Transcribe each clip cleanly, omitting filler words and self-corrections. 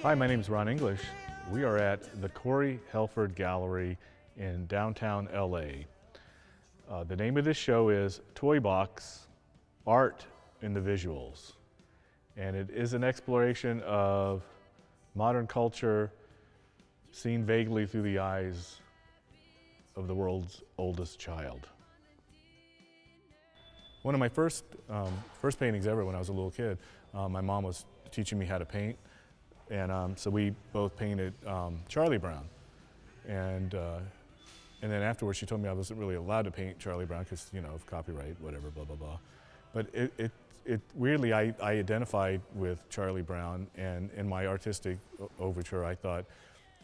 Hi, my name is Ron English. We are at the Corey Helford Gallery in downtown LA. The name of this show is Toybox, Art in the Visuals. And it is an exploration of modern culture seen vaguely through the eyes of the world's oldest child. One of my first paintings ever when I was a little kid, my mom was teaching me how to paint. And so we both painted Charlie Brown. And then afterwards she told me I wasn't really allowed to paint Charlie Brown because, you know, of copyright, whatever, blah, blah, blah. But weirdly, I identified with Charlie Brown, and in my artistic overture, I thought,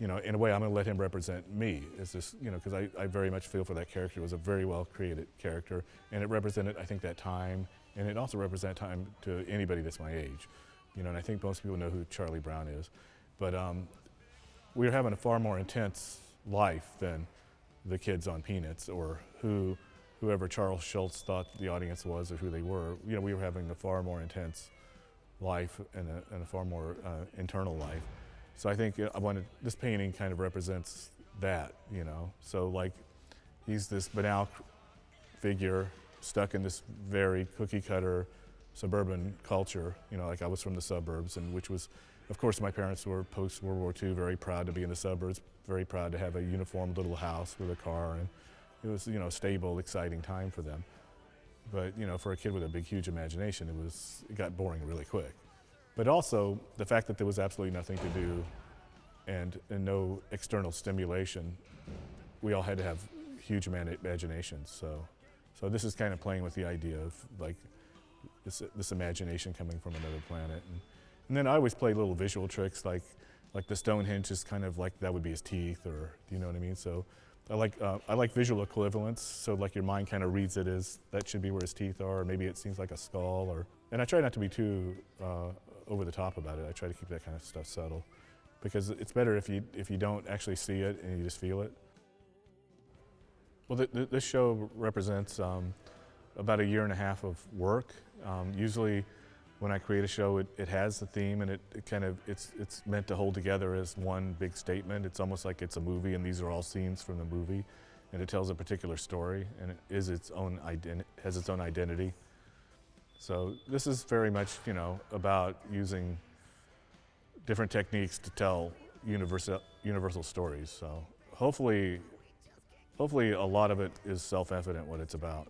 you know, in a way, I'm going to let him represent me. It's this, you know, because I very much feel for that character. It was a very well created character, and it represented, I think, that time, and it also represented time to anybody that's my age. You know, and I think most people know who Charlie Brown is. But we were having a far more intense life than the kids on Peanuts or whoever Charles Schulz thought the audience was or who they were. You know, we were having a far more intense life and a far more internal life. So I think this painting kind of represents that, you know. So like, he's this banal figure stuck in this very cookie cutter suburban culture, you know, like I was from the suburbs, and which was, of course, my parents were post-World War II very proud to be in the suburbs, very proud to have a uniform little house with a car, and it was, you know, a stable, exciting time for them. But, you know, for a kid with a big, huge imagination, it got boring really quick. But also, the fact that there was absolutely nothing to do and no external stimulation, we all had to have huge imaginations. So this is kind of playing with the idea of, like, this imagination coming from another planet. And then I always play little visual tricks, like the Stonehenge is kind of like, that would be his teeth, or, do you know what I mean? So I like visual equivalence, so like your mind kind of reads it as that should be where his teeth are, or maybe it seems like a skull, and I try not to be too over the top about it. I try to keep that kind of stuff subtle, because it's better if you don't actually see it and you just feel it. Well, this show represents about 1.5 years of work. Usually when I create a show, it has the theme, and it's meant to hold together as one big statement. It's almost like it's a movie, and these are all scenes from the movie, and it tells a particular story, and it is has its own identity. So this is very much, you know, about using different techniques to tell universal stories. So hopefully a lot of it is self-evident what it's about.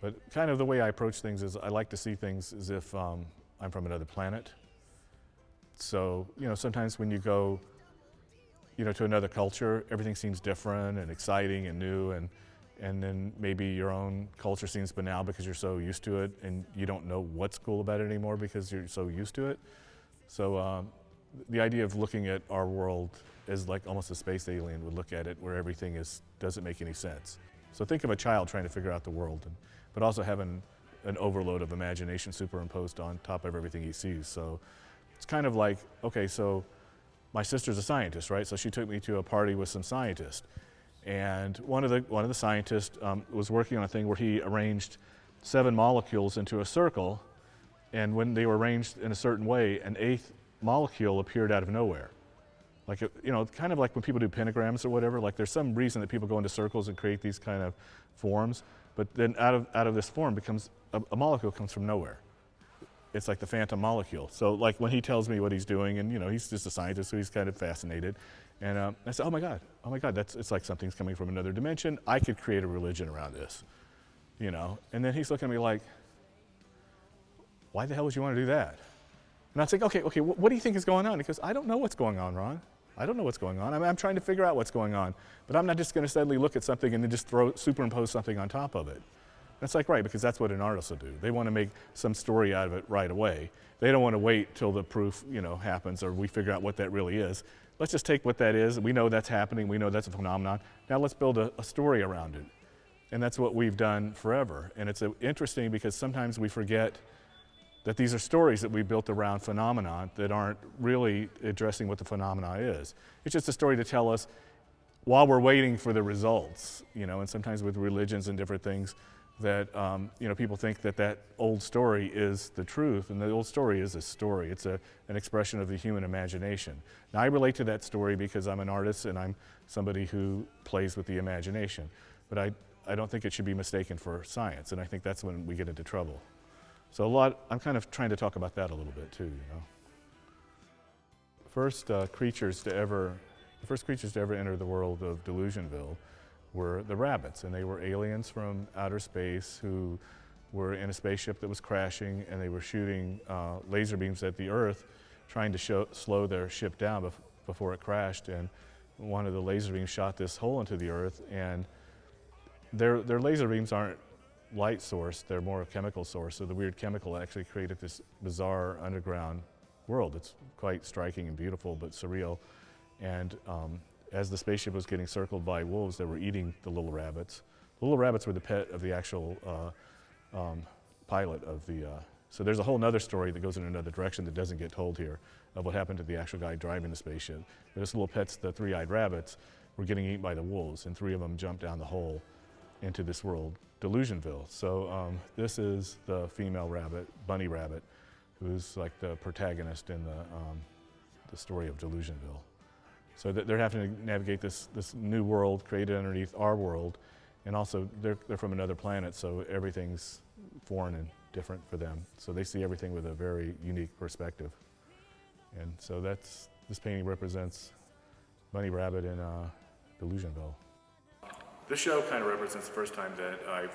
But kind of the way I approach things is I like to see things as if I'm from another planet. So, you know, sometimes when you go, you know, to another culture, everything seems different and exciting and new, and then maybe your own culture seems banal because you're so used to it, and you don't know what's cool about it anymore because you're so used to it. So the idea of looking at our world as like almost a space alien would look at it, where everything doesn't make any sense. So think of a child trying to figure out the world, but also having an overload of imagination superimposed on top of everything he sees. So it's kind of like, okay, so my sister's a scientist, right? So she took me to a party with some scientists. And one of the scientists was working on a thing where he arranged 7 molecules into a circle, and when they were arranged in a certain way, an 8th molecule appeared out of nowhere. Like, you know, kind of like when people do pentagrams or whatever, like there's some reason that people go into circles and create these kind of forms, but then out of this form becomes, a molecule comes from nowhere. It's like the phantom molecule. So like when he tells me what he's doing, and you know, he's just a scientist, so he's kind of fascinated. And I said, oh my God, it's like something's coming from another dimension. I could create a religion around this, you know? And then he's looking at me like, why the hell would you want to do that? And I was like, okay, what do you think is going on? He goes, I don't know what's going on, Ron. I don't know what's going on. I'm trying to figure out what's going on. But I'm not just going to suddenly look at something and then just superimpose something on top of it. That's like, right, because that's what an artist will do. They want to make some story out of it right away. They don't want to wait till the proof, you know, happens, or we figure out what that really is. Let's just take what that is. We know that's happening. We know that's a phenomenon. Now let's build a story around it. And that's what we've done forever. And it's interesting because sometimes we forget that these are stories that we built around phenomena that aren't really addressing what the phenomena is. It's just a story to tell us while we're waiting for the results, you know, and sometimes with religions and different things, that you know, people think that that old story is the truth, and the old story is a story. It's an expression of the human imagination. Now, I relate to that story because I'm an artist and I'm somebody who plays with the imagination, but I don't think it should be mistaken for science, and I think that's when we get into trouble. So I'm kind of trying to talk about that a little bit too, you know. The first creatures to ever enter the world of Delusionville were the rabbits, and they were aliens from outer space who were in a spaceship that was crashing, and they were shooting laser beams at the Earth, trying to slow their ship down before it crashed. And one of the laser beams shot this hole into the Earth, and their laser beams aren't light source, they're more a chemical source. So the weird chemical actually created this bizarre underground world. It's quite striking and beautiful, but surreal. And as the spaceship was getting circled by wolves that were eating the little rabbits. The little rabbits were the pet of the actual pilot of the, so there's a whole nother story that goes in another direction that doesn't get told here of what happened to the actual guy driving the spaceship. But this little pets, the three-eyed rabbits, were getting eaten by the wolves, and 3 of them jumped down the hole into this world, Delusionville. So this is the female rabbit, bunny rabbit, who's like the protagonist in the story of Delusionville. So they're having to navigate this new world created underneath our world, and also they're from another planet, so everything's foreign and different for them. So they see everything with a very unique perspective. And so this painting represents Bunny Rabbit in Delusionville. This show kind of represents the first time that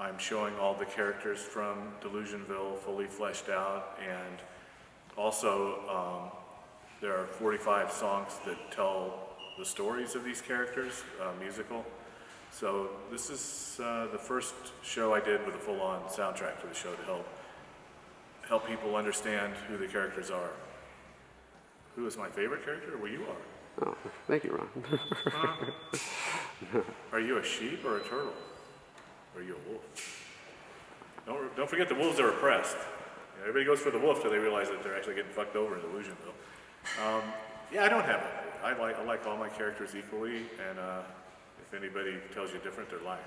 I'm showing all the characters from Delusionville fully fleshed out, and also there are 45 songs that tell the stories of these characters, musical. So this is the first show I did with a full-on soundtrack for the show to help people understand who the characters are. Who is my favorite character? Well, you are. Oh, thank you, Ron. Are you a sheep or a turtle? Or are you a wolf? Don't forget the wolves are oppressed. Everybody goes for the wolf till they realize that they're actually getting fucked over in Delusionville. Yeah, I don't have it. I like all my characters equally, and if anybody tells you different, they're lying.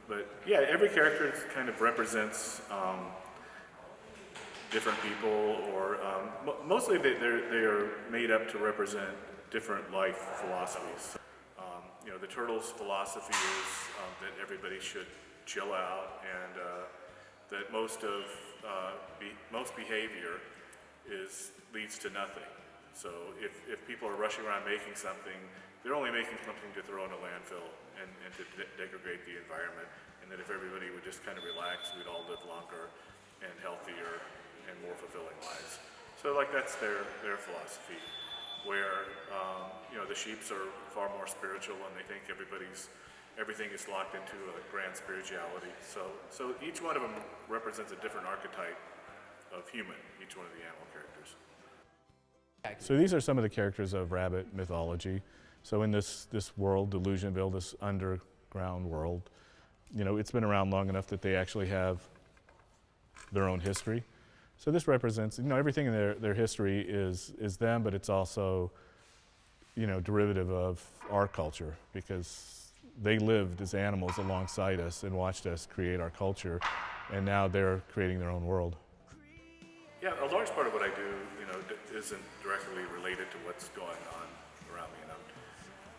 But yeah, every character kind of represents different people, or mostly they are made up to represent different life philosophies. You know, the turtle's philosophy is that everybody should chill out, and that most behavior leads to nothing. So if people are rushing around making something, they're only making something to throw in a landfill and to degrade the environment. And that if everybody would just kind of relax, we'd all live longer and healthier and more fulfilling lives. So like that's their philosophy, where you know, the sheeps are far more spiritual, and they think everything is locked into a grand spirituality. So each one of them represents a different archetype of human, each one of the animal characters. So these are some of the characters of rabbit mythology. So in this world, Delusionville, this underground world, you know, it's been around long enough that they actually have their own history. So this represents, you know, everything in their history is them, but it's also, you know, derivative of our culture, because they lived as animals alongside us and watched us create our culture, and now they're creating their own world. Yeah, a large part of what I do, you know, isn't directly related to what's going on around me. And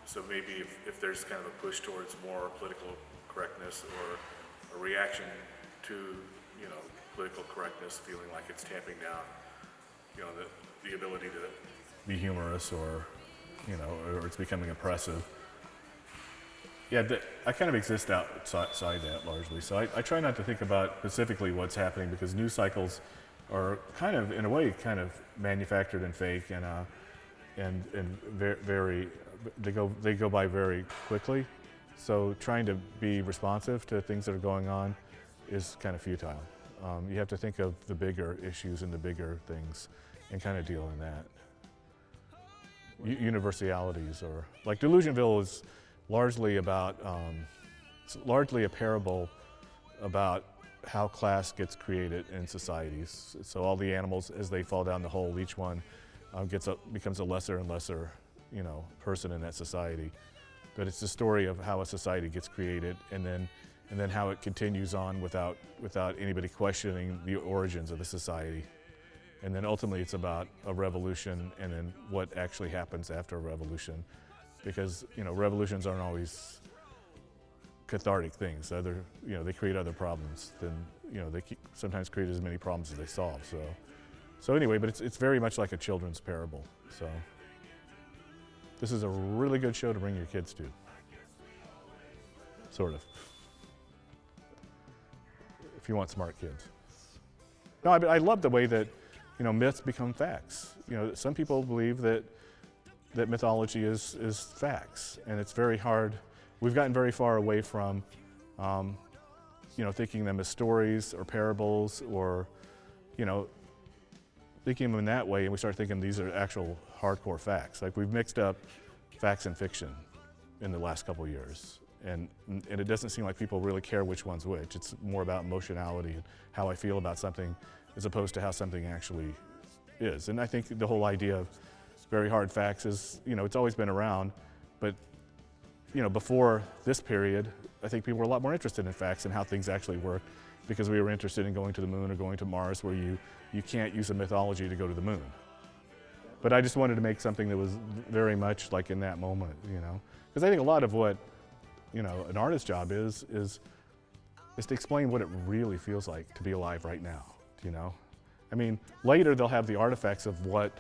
so maybe if there's kind of a push towards more political correctness, or a reaction to, you know, political correctness feeling like it's tamping down, you know, the ability to be humorous, or, you know, or it's becoming oppressive. Yeah, I kind of exist outside that largely. So I try not to think about specifically what's happening, because news cycles are kind of, in a way, kind of manufactured and fake, and very they go by very quickly. So trying to be responsive to things that are going on is kind of futile. You have to think of the bigger issues and the bigger things and kind of deal in that. Universalities, or like Delusionville is largely about, it's largely a parable about how class gets created in societies. So all the animals, as they fall down the hole, each one becomes a lesser and lesser, you know, person in that society. But it's the story of how a society gets created, and then and then how it continues on without anybody questioning the origins of the society. And then ultimately it's about a revolution and then what actually happens after a revolution. Because, you know, revolutions aren't always cathartic things. They create other problems. Then, you know, they sometimes create as many problems as they solve. So anyway, but it's very much like a children's parable. So this is a really good show to bring your kids to. Sort of. If you want smart kids. No, I love the way that, you know, myths become facts. You know, some people believe that mythology is facts, and it's very hard. We've gotten very far away from, you know, thinking them as stories or parables or, you know, thinking of them in that way, and we start thinking these are actual hardcore facts. Like, we've mixed up facts and fiction in the last couple of years, and it doesn't seem like people really care which one's which. It's more about emotionality and how I feel about something as opposed to how something actually is. And I think the whole idea of very hard facts is, you know, it's always been around, but, you know, before this period, I think people were a lot more interested in facts and how things actually work, because we were interested in going to the moon or going to Mars, where you can't use a mythology to go to the moon. But I just wanted to make something that was very much like in that moment, you know, because I think a lot of what, you know, an artist's job is to explain what it really feels like to be alive right now, you know. I mean, later they'll have the artifacts of what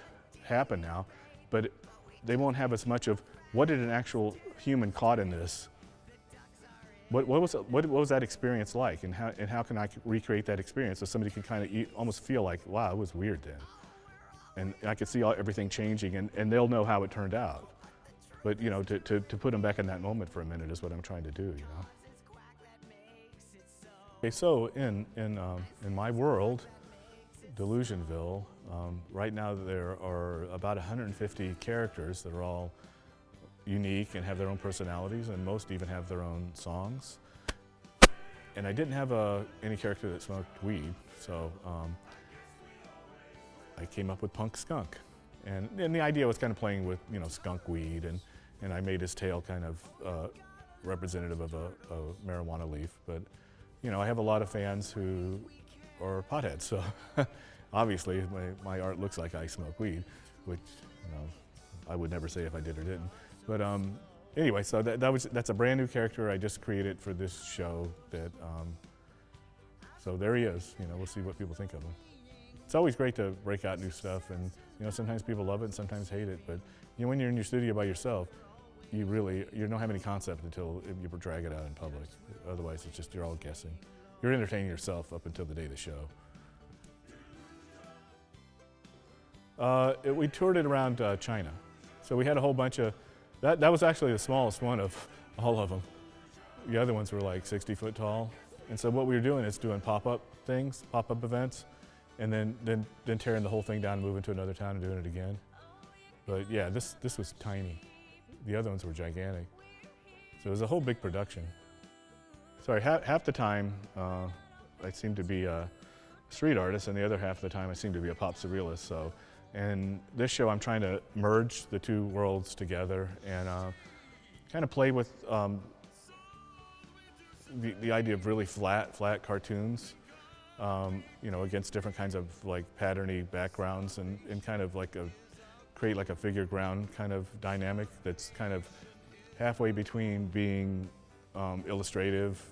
happened now, but they won't have as much of what did an actual human caught in this. What was that experience like, and how can I recreate that experience so somebody can kind of almost feel like, wow, it was weird then, and I could see everything changing, and they'll know how it turned out. But, you know, to put them back in that moment for a minute is what I'm trying to do, you know. Okay, so in my world, Delusionville, right now there are about 150 characters that are all unique and have their own personalities, and most even have their own songs. And I didn't have any character that smoked weed, so I came up with Punk Skunk. And the idea was kind of playing with, you know, skunk weed, and I made his tail kind of representative of a marijuana leaf. But, you know, I have a lot of fans who are potheads, so obviously my art looks like I smoke weed, which, you know, I would never say if I did or didn't. But anyway, so that's a brand new character I just created for this show. So there he is. You know, we'll see what people think of him. It's always great to break out new stuff, and, you know, sometimes people love it and sometimes hate it. But, you know, when you're in your studio by yourself, you don't have any concept until you drag it out in public. Otherwise, it's just you're all guessing. You're entertaining yourself up until the day of the show. We toured it around China. So we had a whole bunch of, that was actually the smallest one of all of them. The other ones were like 60 foot tall. And so what we were doing is doing pop-up things, pop-up events, and then tearing the whole thing down and moving to another town and doing it again. But yeah, this was tiny. The other ones were gigantic. So it was a whole big production. Sorry, half the time I seem to be a street artist, and the other half of the time I seem to be a pop surrealist. So, and this show I'm trying to merge the two worlds together and kind of play with the idea of really flat cartoons, you know, against different kinds of like patterny backgrounds, and kind of like create like a figure ground kind of dynamic that's kind of halfway between being illustrative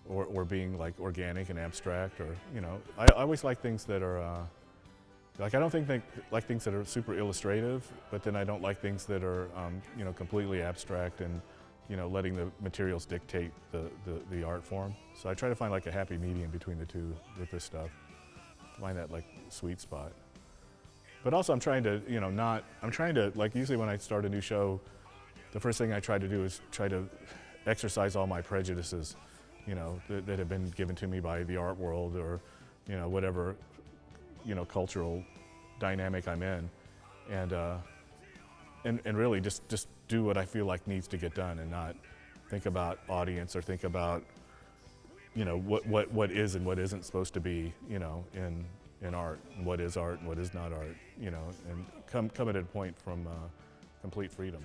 or being like organic and abstract, or, you know, I always like things that are like, I don't like things that are super illustrative, but then I don't like things that are you know, completely abstract and, you know, letting the materials dictate the art form. So I try to find like a happy medium between the two with this stuff. Find that like sweet spot. But also I'm trying to, you know, like, usually when I start a new show, the first thing I try to do is try to exercise all my prejudices, you know, that have been given to me by the art world, or, you know, whatever, you know, cultural dynamic I'm in, and really just do what I feel like needs to get done, and not think about audience or think about, you know, what is and what isn't supposed to be, you know, in art, and what is art and what is not art, you know, and come at a point from complete freedom.